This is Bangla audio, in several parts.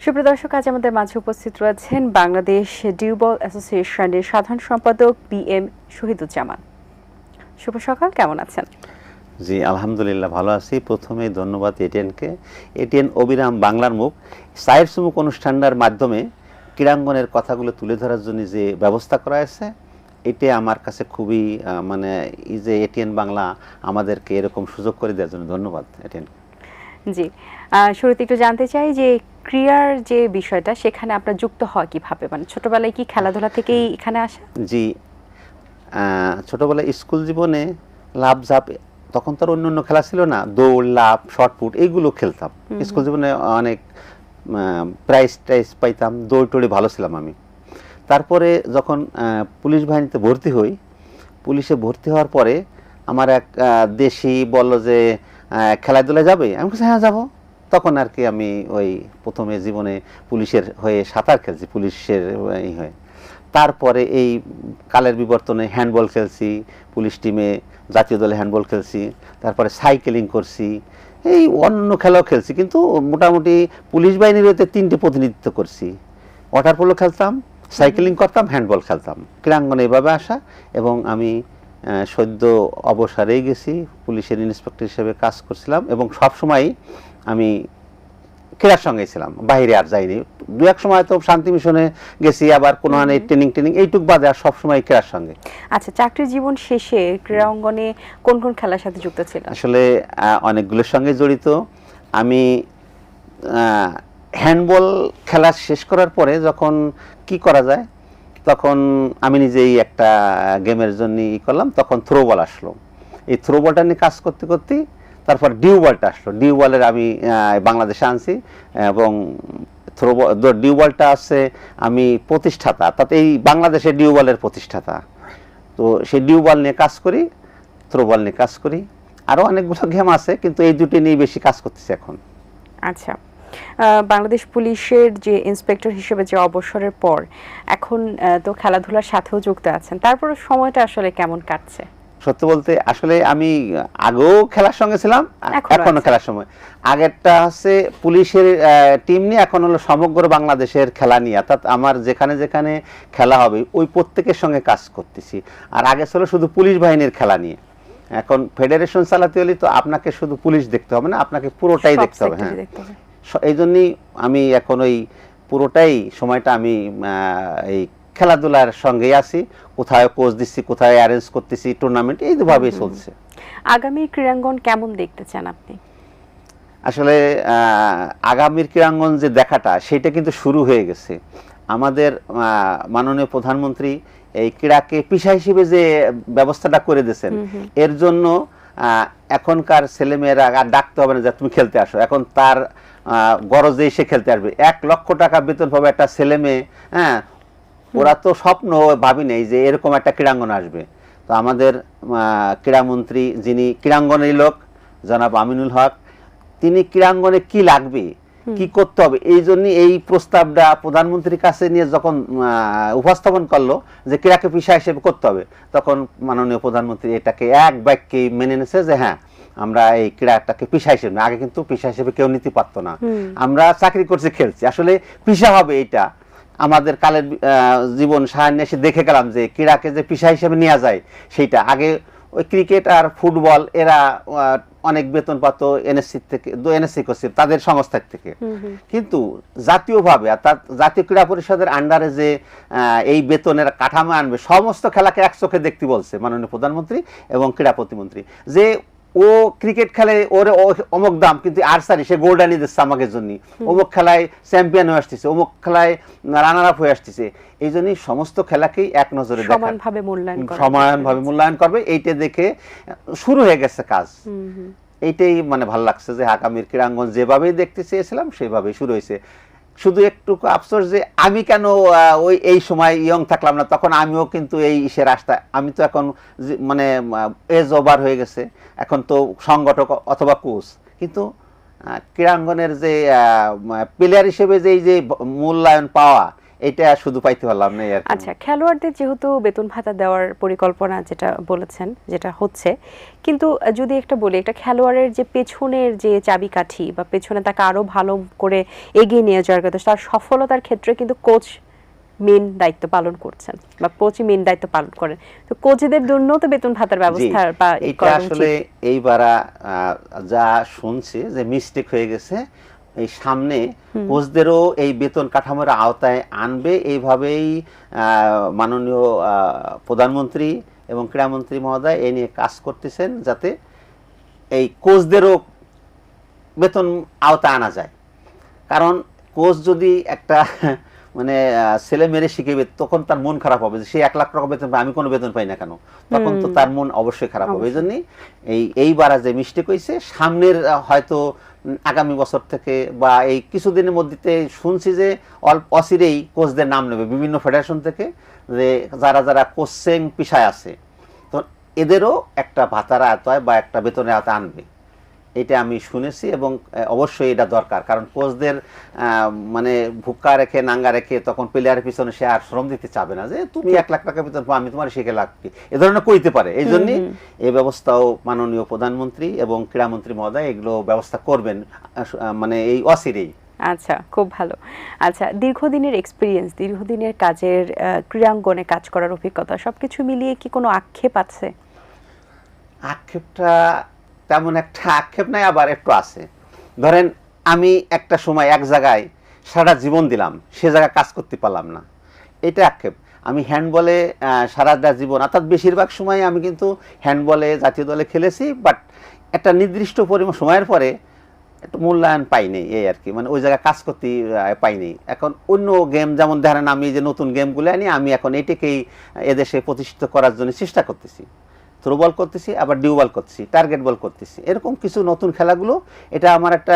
সুপ্রিয় দর্শক, আজ আমাদের মাঝে উপস্থিত রয়েছেন বাংলাদেশ ডিউবল অ্যাসোসিয়েশনের সাধারণ সম্পাদক BM শহীদুজ্জামান। শুভ সকাল, কেমন আছেন? জি আলহামদুলিল্লাহ ভালো আছি। প্রথমেই ধন্যবাদ এটিএনকে। এটিএন অবিরাম বাংলার মুখ সায়ের সুমুখ অনুষ্ঠানটার মাধ্যমে ক্রীড়াঙ্গনের কথাগুলো তুলে ধরার জন্য যে ব্যবস্থা করা হয়েছে, এটা আমার কাছে খুবই মানে এই যে এটিএন বাংলা আমাদেরকে এরকম সুযোগ করে দেওয়ার জন্য ধন্যবাদ এটিএন। জি, শুরুতে একটু জানতে চাই যে ক্রীড়ার যে বিষয়টা সেখানে আপনার যুক্ত হয় কিভাবে, মানে ছোটবেলায় কি খেলাধুলা থেকেই এখানে আসা? জি, ছোটবেলায় স্কুল জীবনে লাফ ঝাঁপ, তখন তো আর অন্য খেলা ছিল না, দৌড় লাফ শর্টপুট এইগুলো খেলতাম। স্কুল জীবনে অনেক প্রাইজ টাইজ পাইতাম, দৌড় টোড়ে ভালো ছিলাম আমি। তারপরে যখন পুলিশ বাহিনীতে ভর্তি হই, পুলিশে ভর্তি হওয়ার পরে আমার এক দেশি বলল যে খেলাধুলা যাবে, আমি বলছি হ্যাঁ যাবো। তখন আর কি আমি ওই প্রথমে জীবনে পুলিশের হয়ে সাঁতার খেলছি, পুলিশের হয়ে। তারপরে এই কালের বিবর্তনে হ্যান্ডবল খেলছি, পুলিশ টিমে জাতীয় দলে হ্যান্ডবল খেলছি, তারপরে সাইকেলিং করছি, এই অন্য খেলাও খেলছি, কিন্তু মোটামুটি পুলিশ বাহিনীর হতে 3টে প্রতিনিধিত্ব করছি। ওয়াটার পোলো খেলতাম, সাইকেলিং করতাম, হ্যান্ডবল খেলতাম। ক্রীড়াঙ্গনে এভাবে আসা, এবং আমি সদ্য অবসরেই গেছি, পুলিশের ইন্সপেক্টর হিসেবে কাজ করছিলাম, এবং সবসময়ই আমি ক্রীড়ার সঙ্গে ছিলাম, বাইরে আর যাইনি। দু এক সময় তো শান্তি মিশনে গেছি, আবার কোনো ট্রেনিং এইটুক বাদে আর সবসময় ক্রীড়ার সঙ্গে। আচ্ছা, চাকরি জীবন শেষে ক্রীড়া অঙ্গনে কোন কোন খেলার সাথে যুক্ত ছিলেন? আসলে অনেকগুলোর সঙ্গে জড়িত। আমি হ্যান্ডবল খেলা শেষ করার পরে যখন কি করা যায়, তখন আমি নিজেই একটা গেমের জন্য করলাম, তখন থ্রো বল আসলো। এই থ্রো বলটা নিয়ে কাজ করতে করতে তারপর ডিউ বলটা আসলো। ডিউ বলের আমি বাংলাদেশে আনছি, এবং ডিউ বলটা আছে আমি প্রতিষ্ঠাতা, অর্থাৎ এই বাংলাদেশের ডিউ বলের প্রতিষ্ঠাতা। তো সেই ডিউ বল নিয়ে কাজ করি, থ্রো বল নিয়ে কাজ করি, আরও অনেকগুলো গেম আছে, কিন্তু এই দুটি নিয়ে বেশি কাজ করতেছি এখন। আচ্ছা, বাংলাদেশ পুলিশের যে ইন্সপেক্টর হিসেবে যে অবসরের পর এখন তো খেলাধুলার সাথেও যুক্ত আছেন, তারপর সময়টা আসলে কেমন কাটছে? সত্যি বলতে আসলে আমি আগেও খেলার সঙ্গে ছিলাম, এখনো খেলার সময়। আগেরটা হচ্ছে পুলিশের টিম নিয়ে, এখন হলো সমগ্র বাংলাদেশের খেলা নিয়ে, অর্থাৎ আমার যেখানে যেখানে খেলা হবে ওই প্রত্যেকের সঙ্গে কাজ করতেছি। আর আগে ছিল শুধু পুলিশ বাহিনীর খেলা নিয়ে। এখন ফেডারেশন চালাতে হলে তো আপনাকে শুধু পুলিশ দেখতে হবে না, আপনাকে পুরোটাই দেখতে হবে। হ্যাঁ, এই জন্যই আমি এখন ওই পুরোটাই সময়টা আমি এই খেলাধুলার সঙ্গেই আছি। কোথায় কোচ দিচ্ছি, কোথায় অ্যারেঞ্জ করতেছি টুর্নামেন্ট, এইভাবেই চলছে। আগামী ক্রীড়াঙ্গন কেমন দেখতে চান আপনি? আসলে আগামীর ক্রীড়াঙ্গন যে দেখাটা, সেটা কিন্তু শুরু হয়ে গেছে। আমাদের মাননীয় প্রধানমন্ত্রী এই ক্রীড়াকে পেশা হিসেবে যে ব্যবস্থাটা করে দিয়েছেন, এর জন্য এখনকার ছেলেমেয়েরা আর ডাকতে হবে না যে তুমি খেলতে আসো, এখন তার গরজে এসে খেলতে আসবে। 1 লক্ষ টাকা বেতন পাবে একটা ছেলে মেয়ে। হ্যাঁ, ওরা তো স্বপ্ন ভাবি নেই যে এরকম একটা ক্রীড়াঙ্গন আসবে। তো আমাদের ক্রীড়ামন্ত্রী, যিনি ক্রীড়াঙ্গনের লোক, জনাব আমিনুল হক, তিনি ক্রীড়াঙ্গনে কি লাগবে, কি করতে হবে, এই জন্য এই প্রস্তাবটা প্রধানমন্ত্রীর কাছে নিয়ে যখন উপস্থাপন করলো যে ক্রীড়াকে পেশা হিসেবে করতে হবে, তখন মাননীয় প্রধানমন্ত্রী এটাকে এক বাক্যে মেনে নিয়েছে যে হ্যাঁ, আমরা এই ক্রীড়াটাকে পেশা হিসেবে, আগে কিন্তু পেশা হিসেবে কেউ নিতে পারতো না, আমরা চাকরি করছি, খেলছি, আসলে পেশা হবে এটা। আমাদের কালের জীবন সাহায্যে এসে দেখে গেলাম যে ক্রীড়াকে যে পেশা হিসেবে নেওয়া যায়, সেইটা আগে ওই ক্রিকেট আর ফুটবল এরা অনেক বেতন পাত এনএসসি থেকে, এনএসসি করছে তাদের সংস্থার থেকে, কিন্তু জাতীয়ভাবে অর্থাৎ জাতীয় ক্রীড়া পরিষদের আন্ডারে যে এই বেতনের কাঠামো আনবে, সমস্ত খেলাকে এক চোখে দেখতে বলছে মাননীয় প্রধানমন্ত্রী এবং ক্রীড়া প্রতিমন্ত্রী। যে ও ক্রিকেট খেলে, ওর অমুক দাম, কিন্তু আর্চারি সে গোল্ড আনি দিচ্ছে আমাকে জন্য, অমুক খেলায় চ্যাম্পিয়ন হয়ে আসতেছে, অমুক খেলায় রানার আপ হয়ে আসতেছে। এই জন্যই সমস্ত খেলাকেই এক নজরে সমানভাবে মূল্যায়ন করবে। এইটা দেখে শুরু হয়ে গেছে কাজ। এইটাই মানে ভালো লাগছে যে আগামীর ক্রীড়াঙ্গন যেভাবেই দেখতে চেয়েছিলাম সেভাবেই শুরু হয়েছে। শুধু একটু আফসোস যে আমি কেন ওই এই সময় ইয়ং থাকলাম না, তখন আমিও কিন্তু এই ইসের রাস্তায়, আমি তো এখন মানে এজ ওভার হয়ে গেছে, এখন তো সংগঠক অথবা কোচ, কিন্তু ক্রীড়াঙ্গনের যে প্লেয়ার হিসেবে যে এই যে মূল্যায়ন পাওয়া, এটা শুধু পাইতে পারলাম না আর কি। আচ্ছা, খেলোয়াড়দের যেহেতু বেতন ভাতা দেওয়ার পরিকল্পনা যেটা বলেছেন, যেটা হচ্ছে, কিন্তু যদি একটা বলি, একটা খেলোয়াড়ের যে পেছনের যে চাবিকাঠি বা পেছনে তাকে আরো ভালো করে এগিয়ে নিয়ে যাওয়ার কথা, তার সফলতার ক্ষেত্রে কিন্তু কোচ মেন দায়িত্ব পালন করছেন বা কোচই মেন দায়িত্ব পালন করেন। তো কোচদের জন্য তো বেতন ভাতার ব্যবস্থা বা এটা আসলে এইবার যা শুনছি যে মিস্টেক হয়ে গেছে, এই সামনে কোচদেরও এই বেতন কাঠামোর আওতায় আনবে, এইভাবেই মাননীয় প্রধানমন্ত্রী এবং ক্রীড়ামন্ত্রী মহোদয় এই নিয়ে কাজ করতেছেন, যাতে এই কোচদেরও বেতন আওতায় আনা যায়। কারণ কোচ যদি একটা মানে ছেলে মেরে শিখেবে, তখন তার মন খারাপ হবে যে সে 1 লাখ টাকা বেতন পায়, আমি কোনো বেতন পাই না কেন, তখন তো তার মন অবশ্যই খারাপ হবে। এই জন্যই এইবার যে মিস্টেক হয়েছে, সামনের হয়তো আগামী বছর থেকে বা এই কিছুদিনের মধ্যে শুনছি যে অচিরেই কোচদের নাম নেবে বিভিন্ন ফেডারেশন থেকে, যে যারা যারা কোচিং পেশায় আছে, তো এদেরও একটা ভাতার আওতায় বা একটা বেতনের আওতায় আনবে, এটা আমি শুনেছি। এবং অবশ্যই এটা দরকার, কারণ কোচদের মানে ভুক্কা রেখে নাঙ্গা রেখে তখন প্লেয়ারের পিছনে সে আর শ্রম দিতে চাবে না, যে তুমি 1 লাখ টাকা বেতন পাও, আমি তোমার শিখে লাগবে, এ ধরনের কইতে পারে। এই জন্যই এই ব্যবস্থাও মাননীয় প্রধানমন্ত্রী এবং ক্রীড়ামন্ত্রী মহোদয় এগুলো ব্যবস্থা করবেন মানে এই অচিরেই। আচ্ছা, খুব ভালো। আচ্ছা, দীর্ঘদিনের এক্সপিরিয়েন্স, দীর্ঘদিনের কাজের ক্রীড়াঙ্গনে কাজ করার অভিজ্ঞতা, সবকিছু মিলিয়ে কি কোনো আক্ষেপ আছে? আক্ষেপটা তেমন একটা আক্ষেপ নাই, আবার একটু আছে। ধরেন আমি একটা সময় এক জায়গায় সারা জীবন দিলাম, সে জায়গায় কাজ করতে পারলাম না, এটা আক্ষেপ। আমি হ্যান্ডবলে সারাটা জীবন, অর্থাৎ বেশিরভাগ সময় আমি কিন্তু হ্যান্ডবলে জাতীয় দলে খেলেছি, বাট একটা নির্দিষ্ট সময়ের পরে একটু মূল্যায়ন পাইনি, এই আর কি, মানে ওই জায়গায় কাজ করতে পাইনি। এখন অন্য গেম, যেমন ধরেন আমি যে নতুন গেমগুলো আনি, আমি এখন এটাকেই এদেশে প্রতিষ্ঠিত করার জন্য চেষ্টা করতেছি। থ্রো বল করতেছি, আবার ডিউ বল করতেছি, টার্গেট বল করতেছি, এরকম কিছু নতুন খেলাগুলো। এটা আমার একটা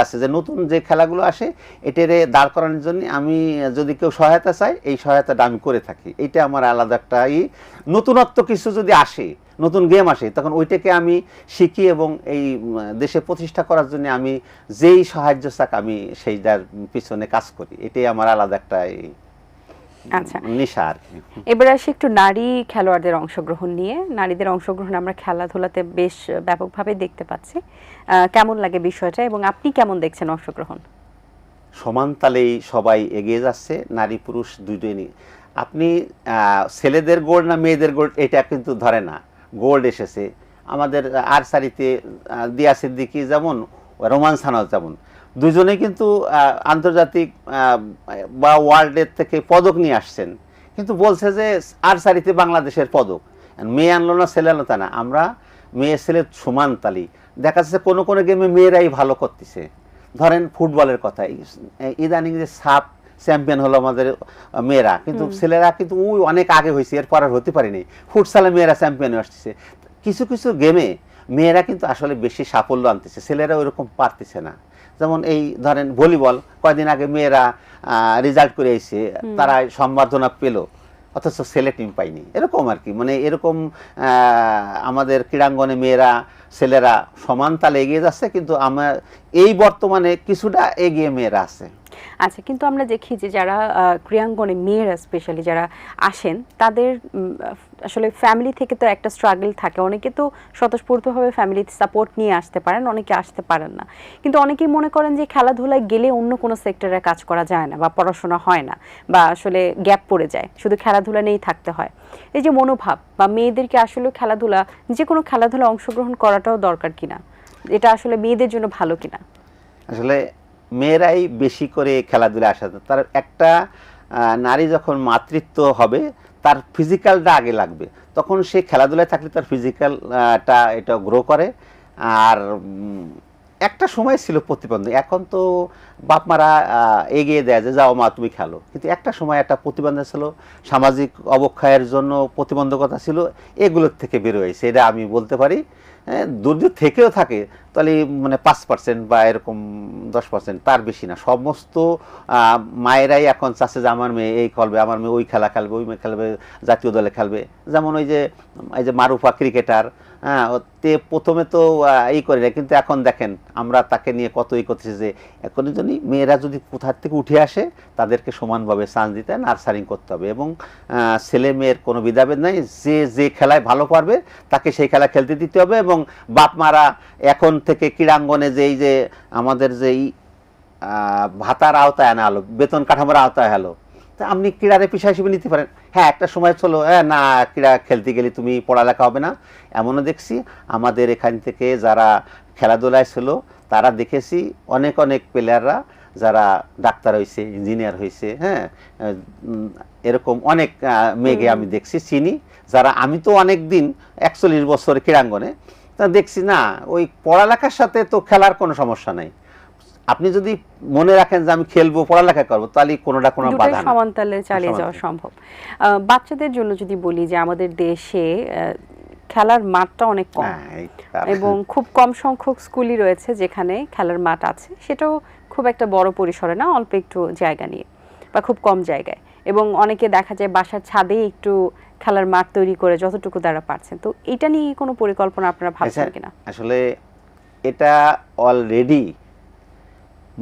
আছে যে নতুন যে খেলাগুলো আসে, এটারে দাঁড় করানোর জন্য আমি যদি কেউ সহায়তা চাই, এই সহায়তাটা আমি করে থাকি। এটা আমার আলাদা একটা নতুনত্ব কিছু যদি আসে, নতুন গেম আসে, তখন ওইটাকে আমি শিখি এবং এই দেশে প্রতিষ্ঠা করার জন্য আমি যেই সাহায্য চাক আমি সেইটার পিছনে কাজ করি। এটাই আমার আলাদা একটা আচ্ছা, নেশা আর কি। এবার আসি একটু নারী খেলোয়াড়দের অংশগ্রহণ নিয়ে। নারীদের অংশগ্রহণ আমরা খেলাধুলাতে বেশ ব্যাপকভাবে দেখতে পাচ্ছি। কেমন লাগে বিষয়টা এবং আপনি কেমন দেখছেন অংশগ্রহণ? সমান তালেই সবাই এগিয়ে যাচ্ছে, নারী পুরুষ দুটোই নিয়ে। আপনি ছেলেদের গোল্ড না মেয়েদের গোল্ড এটা কিন্তু ধরে না, গোল্ড এসেছে আমাদের আর্চারিতে, দিয়া সিদ্দিকি যেমন, রোমান সানাও যেমন, দুজনেই কিন্তু আন্তর্জাতিক বা ওয়ার্ল্ডের থেকে পদক নিয়ে আসছেন, কিন্তু বলছে যে আর্চারিতে বাংলাদেশের পদক, মেয়ে আনলো না ছেলে আনলো তা না, আমরা মেয়ে ছেলের সমান তালি। দেখা যাচ্ছে কোনো কোনো গেমে মেয়েরাই ভালো করতেছে। ধরেন ফুটবলের কথা, ইদানিং যে সাব চ্যাম্পিয়ন হলো আমাদের মেয়েরা, কিন্তু ছেলেরা কিন্তু ওই অনেক আগে হয়েছে, এরপর আর হতে পারেনি। ফুটসালে মেয়েরা চ্যাম্পিয়ন আসতেছে। কিছু কিছু গেমে মেয়েরা কিন্তু আসলে বেশি সাফল্য আনতেছে, ছেলেরা ওইরকম পারতেছে না। যেমন এই ধরেন ভলিবল, কয়েকদিন আগে মেয়েরা রেজাল্ট করে এসেছে, তারা সম্বর্ধনা পেল, অথচ ছেলে টিম পাইনি। এরকম আর কি, মানে এরকম আমাদের ক্রীড়াঙ্গনে মেয়েরা ছেলেরা সমান তালে এগিয়ে যাচ্ছে, কিন্তু আমার এই বর্তমানে কিছুটা এগিয়ে মেয়েরা আছে। আচ্ছা, কিন্তু আমরা দেখি যে যারা ক্রীড়াঙ্গনে মেয়েরা স্পেশালি যারা আসেন, তাদের আসলে ফ্যামিলি থেকে তো একটা স্ট্রাগল থাকে। অনেকে তো স্বতঃস্ফূর্তভাবে ফ্যামিলি সাপোর্ট নিয়ে আসতে পারেন, অনেকে আসতে পারেন না। কিন্তু অনেকেই মনে করেন যে খেলাধুলায় গেলে অন্য কোনো সেক্টরে কাজ করা যায় না বা পড়াশোনা হয় না বা আসলে গ্যাপ পড়ে যায়, শুধু খেলাধুলা নিয়েই থাকতে হয়। এই যে মনোভাব, বা মেয়েদেরকে আসলে খেলাধুলা, যে কোনো খেলাধুলা অংশগ্রহণ করাটাও দরকার কিনা, এটা আসলে মেয়েদের জন্য ভালো কিনা? আসলে মেয়েরাই বেশি করে খেলাধুলা আসে। তার একটা নারী যখন মাতৃত্ব হবে, তার ফিজিক্যালটা আগে লাগবে, তখন সে খেলাধুলায় থাকলে তার ফিজিক্যালটা এটা গ্রো করে। আর একটা সময় ছিল প্রতিবন্ধক, এখন তো বাপ মারা এগিয়ে দেয় যে যাও মা তুমি খেলো, কিন্তু একটা সময় একটা প্রতিবন্ধক ছিল, সামাজিক অবক্ষয়ের জন্য প্রতিবন্ধকতা ছিল, এগুলোর থেকে বের হয়েছে, এটা আমি বলতে পারি যদি থেকেও থাকে তাহলে মানে 5% বা এরকম 10%, তার বেশি না। সমস্ত মায়েরাই এখন চাচ্ছে যে আমার মেয়ে এই খেলবে, আমার মেয়ে ওই খেলা খেলবে, ওই মেয়ে খেলবে, জাতীয় দলে খেলবে। যেমন ওই যে মারুফা ক্রিকেটার, হ্যাঁ, তে প্রথমে তো এই করে না, কিন্তু এখন দেখেন আমরা তাকে নিয়ে কত ই করতেছি যে এখন জন্যই মেয়েরা যদি কোথার থেকে উঠে আসে তাদেরকে সমানভাবে চান্স দিতে নার্সারিং করতে হবে, এবং ছেলে মেয়ের কোনো ভেদাভেদ নাই, যে যে খেলায় ভালো পারবে তাকে সেই খেলা খেলতে দিতে হবে। এবং বাপ মারা এখন থেকে ক্রীড়াঙ্গনে যে আমাদের যেই ভাতার আওতায় আনা হলো, বেতন কাঠামোর আওতায় হলো, তা আপনি ক্রীড়ারে পেশা হিসেবে নিতে পারেন। হ্যাঁ, একটা সময় চলো না ক্রীড়া খেলতে গেলে তুমি পড়ালেখা হবে না, এমনও দেখছি। আমাদের এখান থেকে যারা খেলাধুলায় ছিল তারা দেখেছি অনেক অনেক প্লেয়াররা যারা ডাক্তার হয়েছে, ইঞ্জিনিয়ার হয়েছে, হ্যাঁ, এরকম অনেক মেয়েকে আমি দেখছি, চিনি, যারা আমি তো অনেক দিন 41 বছর ক্রীড়াঙ্গনে, তা দেখছি না ওই পড়ালেখার সাথে তো খেলার কোনো সমস্যা নাই। আপনি যদি মনে রাখেন যে আমি খেলবো, পড়ালেখা করবো, তাহলে কোনোটা কোনো বাধা না, সমানতালে চালিয়ে যাওয়া সম্ভব। বাচ্চাদের জন্য যদি বলি যে আমাদের দেশে খেলার মাঠটা অনেক কম, এবং খুব কম সংখ্যক স্কুলই রয়েছে যেখানে খেলার মাঠ আছে, সেটাও খুব একটা বড় পরিসরে না, অল্প একটু জায়গা নিয়ে বা খুব কম জায়গায়। এবং অনেকে দেখা যায় বাসার ছাদেই একটু খেলার মাঠ তৈরি করে যতটুকু তারা পারছেন। তো এটা নিয়ে কোনো পরিকল্পনা আপনারা ভাবছেন কিনা? আসলে এটা অলরেডি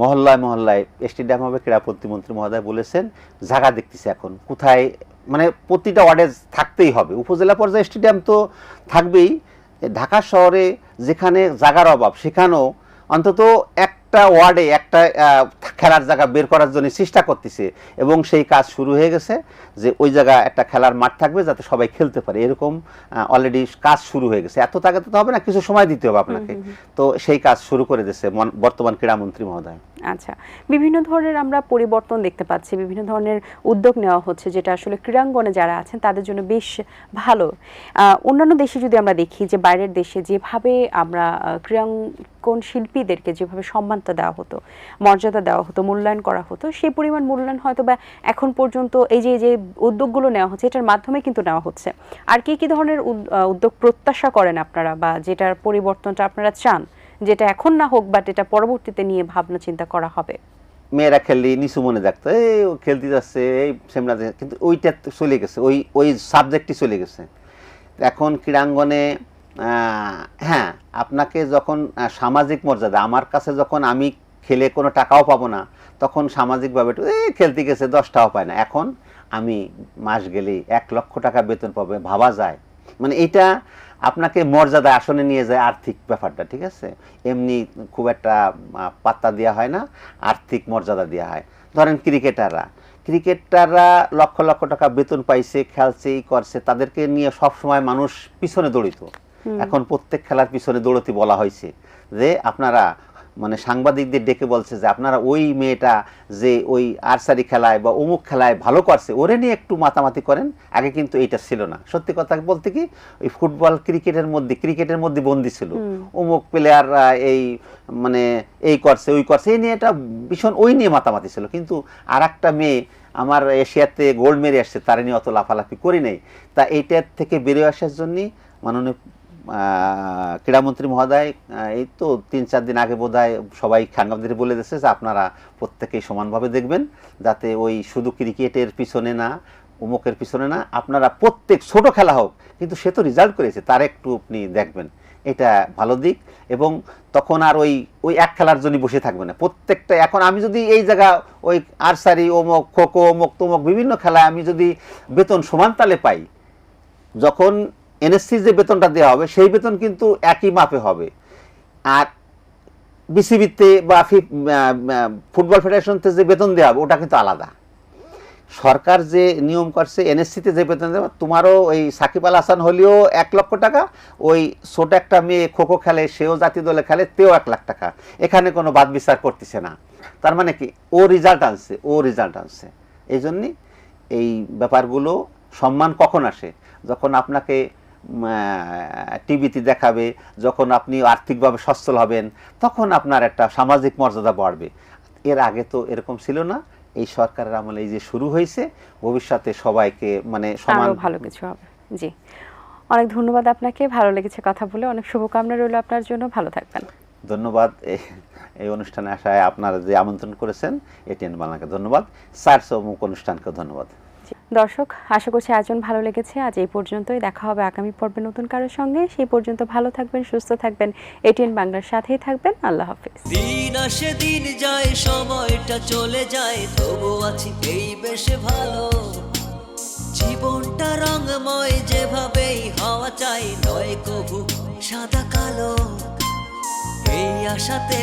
মহল্লায় মহল্লায় স্টেডিয়াম হবে, ক্রীড়া প্রতিমন্ত্রী মহোদয় বলেছেন, জায়গা দেখতেছে এখন কোথায়, মানে প্রতিটা ওয়ার্ডে থাকতেই হবে। উপজেলা পর্যায়ে স্টেডিয়াম তো থাকবেই, ঢাকা শহরে যেখানে জায়গার অভাব সেখানেও অন্তত একটা ওয়ার্ডে একটা খেলার জায়গা বের করার জন্য চেষ্টা করতেছে, এবং সেই কাজ শুরু হয়ে গেছে যে ওই জায়গায় একটা খেলার মাঠ থাকবে যাতে সবাই খেলতে পারে, এরকম অলরেডি কাজ শুরু হয়ে গেছে। এত টাকা তো হবে না, কিছু সময় দিতে হবে আপনাকে, তো সেই কাজ শুরু করে দিয়েছে বর্তমান ক্রীড়ামন্ত্রী মহোদয়। আচ্ছা, বিভিন্ন ধরনের আমরা পরিবর্তন দেখতে পাচ্ছি, বিভিন্ন ধরনের উদ্যোগ নেওয়া হচ্ছে, যেটা আসলে ক্রীড়াঙ্গনে যারা আছেন তাদের জন্য বেশ ভালো। অন্যান্য দেশে যদি আমরা দেখি যে বাইরের দেশে যেভাবে আমরা ক্রীড়াঙ্গন শিল্পীদেরকে যেভাবে সম্মানটা দেওয়া হতো, মর্যাদা দেওয়া হতো, মূল্যায়ন করা হতো, সেই পরিমাণ মূল্যায়ন হয়তো বা এখন পর্যন্ত এই যে উদ্যোগগুলো নেওয়া হচ্ছে এটার মাধ্যমে কিন্তু নেওয়া হচ্ছে। আর কি ধরনের উদ্যোগ প্রত্যাশা করেন আপনারা, বা যেটার পরিবর্তনটা আপনারা চান, যেটা এখন না হোক বাট এটা পরবর্তীতে নিয়ে ভাবনা চিন্তা করা হবে? মেয়েরা খেললে নিচু মনে দেখতো, এই খেলতে যাচ্ছে, এই সেমরা, কিন্তু ওইটা চলে গেছে, ওই সাবজেক্টই চলে গেছে। এখন ক্রীড়াঙ্গনে হ্যাঁ, আপনাকে যখন সামাজিক মর্যাদা, আমার কাছে যখন আমি খেলে কোনো টাকাও পাবো না, তখন সামাজিকভাবে খেলতে গেছে 10 টাকাও পায় না। এখন আমি মাস গেলেই 1 লক্ষ টাকা বেতন পাবে, ভাবা যায়? মানে এটা আপনাকে মর্যাদা আসনে নিয়ে যায়, আর্থিক ব্যাপারটা, ঠিক আছে, এমনি খুব একটা পাত্তা দেওয়া হয় না, আর্থিক মর্যাদা দেওয়া হয়। ধরেন ক্রিকেটাররা লক্ষ লক্ষ টাকা বেতন পাইছে, খেলছে, এই করছে, তাদেরকে নিয়ে সব সময় মানুষ পিছনে দৌড়িত। এখন প্রত্যেক খেলার পিছনে দৌড়তে বলা হয়েছে যে আপনারা, মানে সাংবাদিকদের ডেকে বলছে যে আপনারা ওই মেয়েটা যে ওই আর্চারি খেলায় বা অমুক খেলায় ভালো করছে, ওরে নিয়ে একটু মাতামাতি করেন। আগে কিন্তু এইটা ছিল না। সত্যি কথা বলতে কি, ওই ফুটবল ক্রিকেটের মধ্যে বন্দী ছিল, অমুক প্লেয়ার এই মানে এই করছে ওই করছে, এই নিয়ে এটা ভীষণ ওই নিয়ে মাতামাতি ছিল। কিন্তু আর একটা মেয়ে আমার এশিয়াতে গোল্ড মেরে আসছে, তার নিয়ে অত লাফালাফি করি নাই। তা এইটার থেকে বেরিয়ে আসার জন্যই মাননীয় ক্রীড়ামন্ত্রী মহোদয় এই তো 3-4 দিন আগে বোধহয় সবাই সাংবাদিকদের বলে দিয়েছে যে আপনারা প্রত্যেকেই সমানভাবে দেখবেন, যাতে ওই শুধু ক্রিকেটের পিছনে না, অমুকের পিছনে না, আপনারা প্রত্যেক ছোট খেলা হোক কিন্তু সে তো রেজাল্ট করেছে তার একটু আপনি দেখবেন, এটা ভালো দিক। এবং তখন আর ওই এক খেলার জন্য বসে থাকবে না প্রত্যেকটা। এখন আমি যদি এই জায়গা ওই আর্চারি অমুক, খোখো, অমুক তমুক বিভিন্ন খেলায় আমি যদি বেতন সমান তালে পাই, যখন এনএসসি যে বেতনটা দেওয়া হবে সেই বেতন কিন্তু একই মাপে হবে। আর বিসিবিতে বা ফুটবল ফেডারেশনতে যে বেতন দেওয়া হবে ওটা কিন্তু আলাদা। সরকার যে নিয়ম করছে এনএসসিতে যে বেতন দেবে, তোমারও ওই সাকিব আল হাসান হলেও 1 লক্ষ টাকা, ওই ছোট একটা মেয়ে খোখো খেলে সেও জাতীয় দলে খেলে তেও 1 লাখ টাকা, এখানে কোনো বাদ বিচার করতেছে না। তার মানে কি, ও রেজাল্ট আনছে। এই জন্যই এই ব্যাপারগুলো সম্মান কখন আসে, যখন আপনাকে টিভিতে দেখাবে, যখন আপনি আর্থিকভাবে সচ্ছল হবেন, তখন আপনার একটা সামাজিক মর্যাদা বাড়বে। এর আগে তো এরকম ছিল না। এই সরকারের আমলে এই যে শুরু হয়েছে, ভবিষ্যতে সবাইকে মানে সমান ভালো কিছু হবে। জি, অনেক ধন্যবাদ আপনাকে, ভালো লেগেছে কথা বলে। অনেক শুভকামনা রইল আপনার জন্য, ভালো থাকবেন। ধন্যবাদ। এই অনুষ্ঠানে আসায় আপনারা যে আমন্ত্রণ করেছেন এটিএন বাংলাকে ধন্যবাদ, স্যার সমুখ অনুষ্ঠানকে ধন্যবাদ। দর্শক, আশা করছি আয়োজন ভালো লেগেছে। আজ এই পর্যন্তই, দেখা হবে আগামী পর্বে নতুন কারোর সঙ্গে। সেই পর্যন্ত ভালো থাকবেন, সুস্থ থাকবেন, এটিএন বাংলার সাথেই থাকবেন। আল্লাহ হাফেজ। দিন আসে দিন যায়, সময়টা চলে যায়, তবু আছি এই বেশ ভালো। জীবনটা রঙময়, যেভাবেই হওয়া চাই, নয় কভু সাদা কালো। এই আশাতে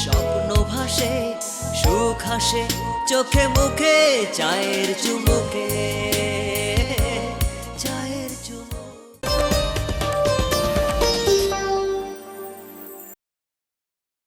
স্বপ্ন ভাসে, সুখ হাসে চোখে মুখে, চায়ের চুমুকে।